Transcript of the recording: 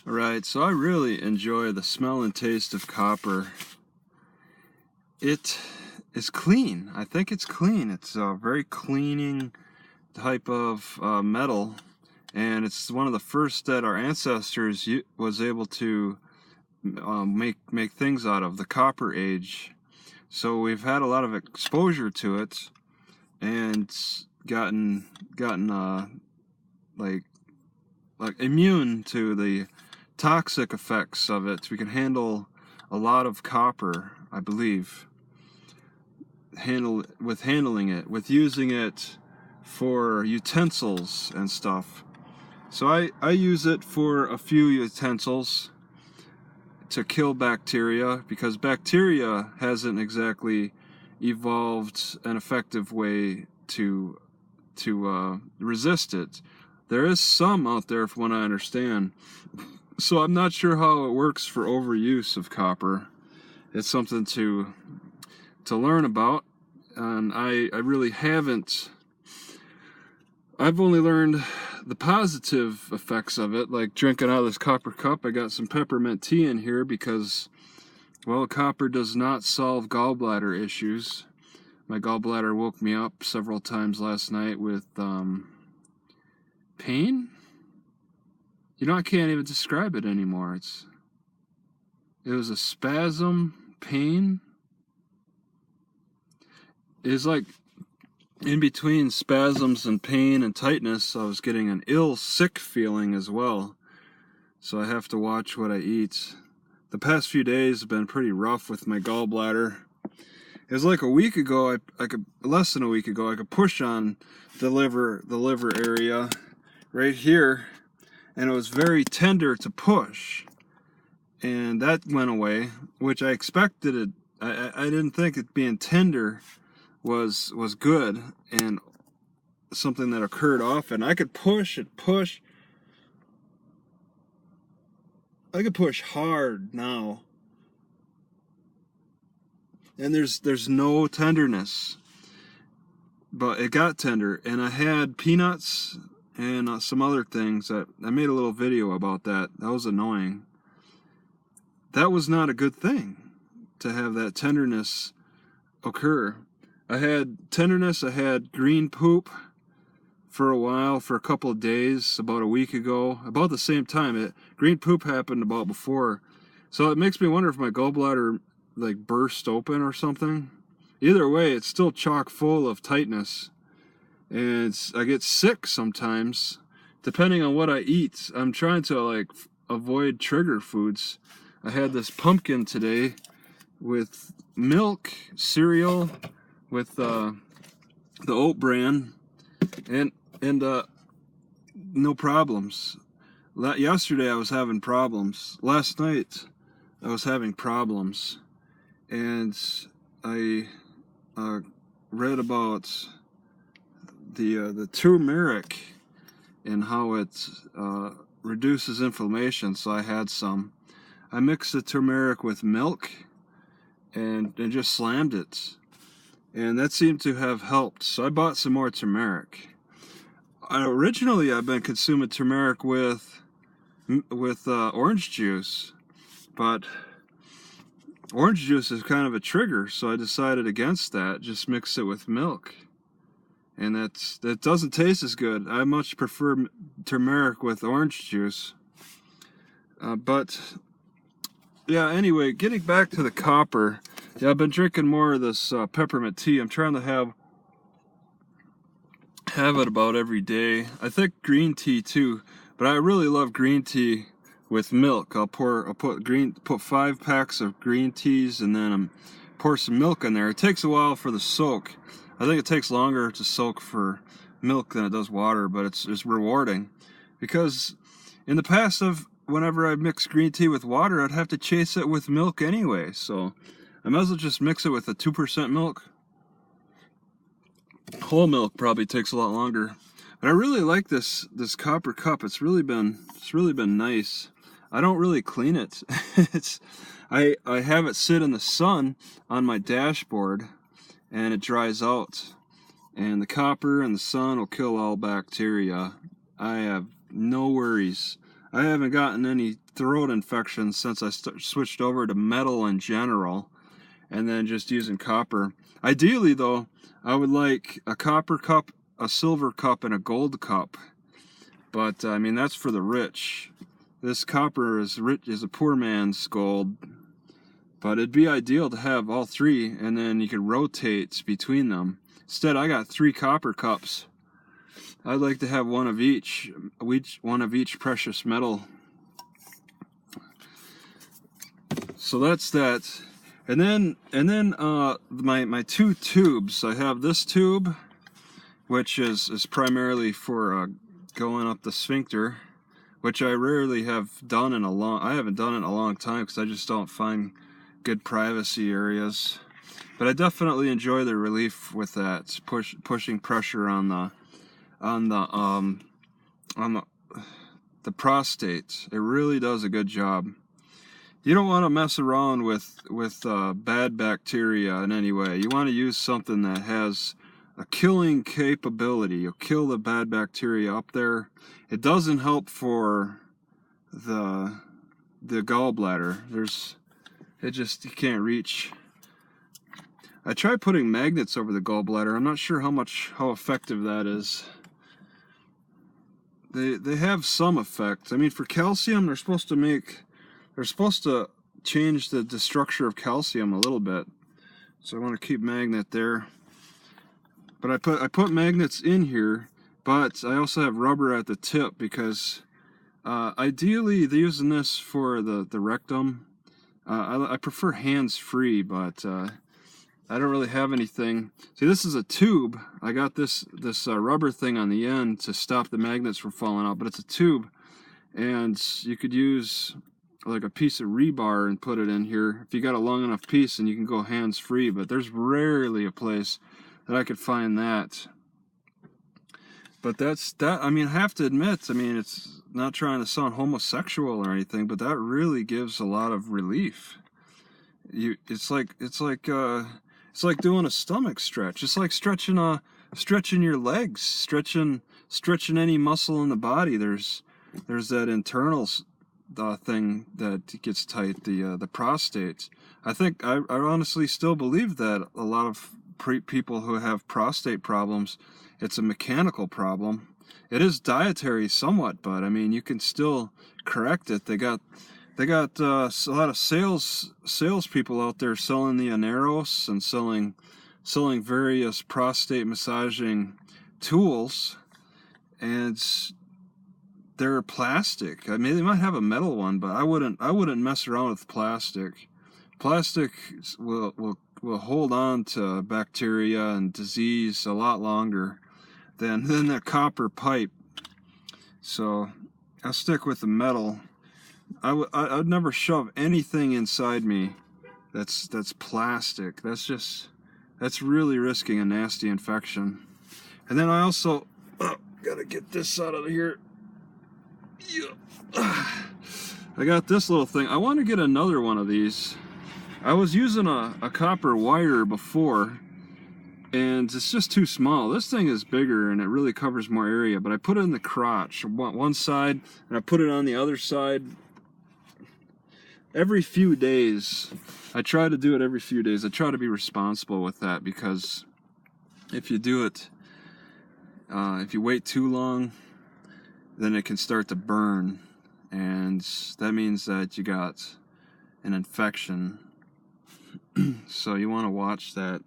Alright, so I really enjoy the smell and taste of copper. It is clean. I think it's clean. It's a very cleaning type of metal, and it's one of the first that our ancestors was able to make things out of, the Copper Age. So we've had a lot of exposure to it, and gotten like immune to the toxic effects of it. We can handle a lot of copper, I believe. Handling it, with using it for utensils and stuff. So I use it for a few utensils to kill bacteria, because bacteria hasn't exactly evolved an effective way to resist it. There is some out there from what I understand. So I'm not sure how it works for overuse of copper. It's something to learn about, and I really haven't. I've only learned the positive effects of it, like drinking out of this copper cup. I got some peppermint tea in here because, well, copper does not solve gallbladder issues. My gallbladder woke me up several times last night with pain. I can't even describe it anymore. It was a spasm, pain. It's like in between spasms and pain and tightness, I was getting an sick feeling as well. So I have to watch what I eat. The past few days have been pretty rough with my gallbladder. It was like a week ago, less than a week ago, I could push on the liver area right here, and it was very tender to push. And that went away, which I expected it. I didn't think it being tender was good and something that occurred often. I could push. I could push hard now, and there's no tenderness, but it got tender. And I had peanuts and some other things that I made a little video about. That was annoying. That was not a good thing to have that tenderness occur. I had tenderness. I had green poop for a while, for a couple of days, about a week ago, about the same time. Green poop happened about before. So it makes me wonder if my gallbladder burst open or something. Either way, it's still chock full of tightness. And I get sick sometimes, depending on what I eat. I'm trying to avoid trigger foods. I had this pumpkin today with milk, cereal, with the oat bran, and no problems. Yesterday I was having problems. Last night I was having problems, and I read about the turmeric and how it reduces inflammation. So I had some. I mixed the turmeric with milk and just slammed it, and that seemed to have helped. So I bought some more turmeric. Originally, I've been consuming turmeric with orange juice, but orange juice is kind of a trigger, so I decided against that. Just mix it with milk, and that doesn't taste as good. I much prefer turmeric with orange juice. But yeah, anyway, getting back to the copper. Yeah, I've been drinking more of this peppermint tea. I'm trying to have it about every day. I think green tea too, but I really love green tea with milk. I'll put 5 packs of green teas, and then pour some milk in there. It takes a while for the soak. I think it takes longer to soak for milk than it does water, but it's rewarding, because in the past, whenever I mix green tea with water, I'd have to chase it with milk anyway. So I might as well just mix it with a 2% milk. Whole milk probably takes a lot longer. But I really like this copper cup. It's really been nice. I don't really clean it. I have it sit in the sun on my dashboard, and it dries out. And the copper and the sun will kill all bacteria. I have no worries I haven't gotten any throat infections since I switched over to metal in general, and then just using copper. Ideally, though, I would like a copper cup, a silver cup, and a gold cup. But I mean, that's for the rich. This copper is a poor man's gold. But it'd be ideal to have all three, and then you could rotate between them. Instead, I got 3 copper cups. I'd like to have one of each precious metal. So that's that. And then my 2 tubes. I have this tube, which is primarily for going up the sphincter, which I rarely have done in a long. I haven't done it in a long time because I just don't find good privacy areas. But I definitely enjoy the relief with that, pushing pressure on the prostate. It really does a good job. You don't want to mess around with bad bacteria in any way. You want to use something that has a killing capability. You'll kill the bad bacteria up there. It doesn't help for the gallbladder. You can't reach. I tried putting magnets over the gallbladder. I'm not sure how effective that is. They have some effect. I mean, for calcium, they're supposed to change the structure of calcium a little bit. So I want to keep magnet there. But I put magnets in here, but I also have rubber at the tip because ideally they're using this for the rectum. I prefer hands-free, but I don't really have anything. See, this is a tube. I got this rubber thing on the end to stop the magnets from falling out, but it's a tube, and you could use like a piece of rebar and put it in here if you got a long enough piece, and you can go hands-free. But there's rarely a place that I could find that. But that's that. I mean, I have to admit, I mean, it's not trying to sound homosexual or anything, but that really gives a lot of relief. It's like doing a stomach stretch. It's like stretching your legs, stretching any muscle in the body. There's that internal thing that gets tight, the prostate. I honestly still believe that a lot of people who have prostate problems, it's a mechanical problem. It is dietary somewhat, but I mean, you can still correct it. They got a lot of sales people out there selling the Aneros and selling various prostate massaging tools, and they're plastic. I mean, they might have a metal one, but I wouldn't mess around with plastic. Plastic will hold on to bacteria and disease a lot longer than the copper pipe. So I'll stick with the metal. I'd never shove anything inside me that's plastic. That's really risking a nasty infection. And then I also gotta get this out of here. I got this little thing. I want to get another one of these. I was using a copper wire before, and it's just too small. This thing is bigger and it really covers more area, but I put it in the crotch, one side, and I put it on the other side. Every few days, I try to do it every few days. I try to be responsible with that, because if you do it, if you wait too long, then it can start to burn, and that means that you got an infection. So you want to watch that.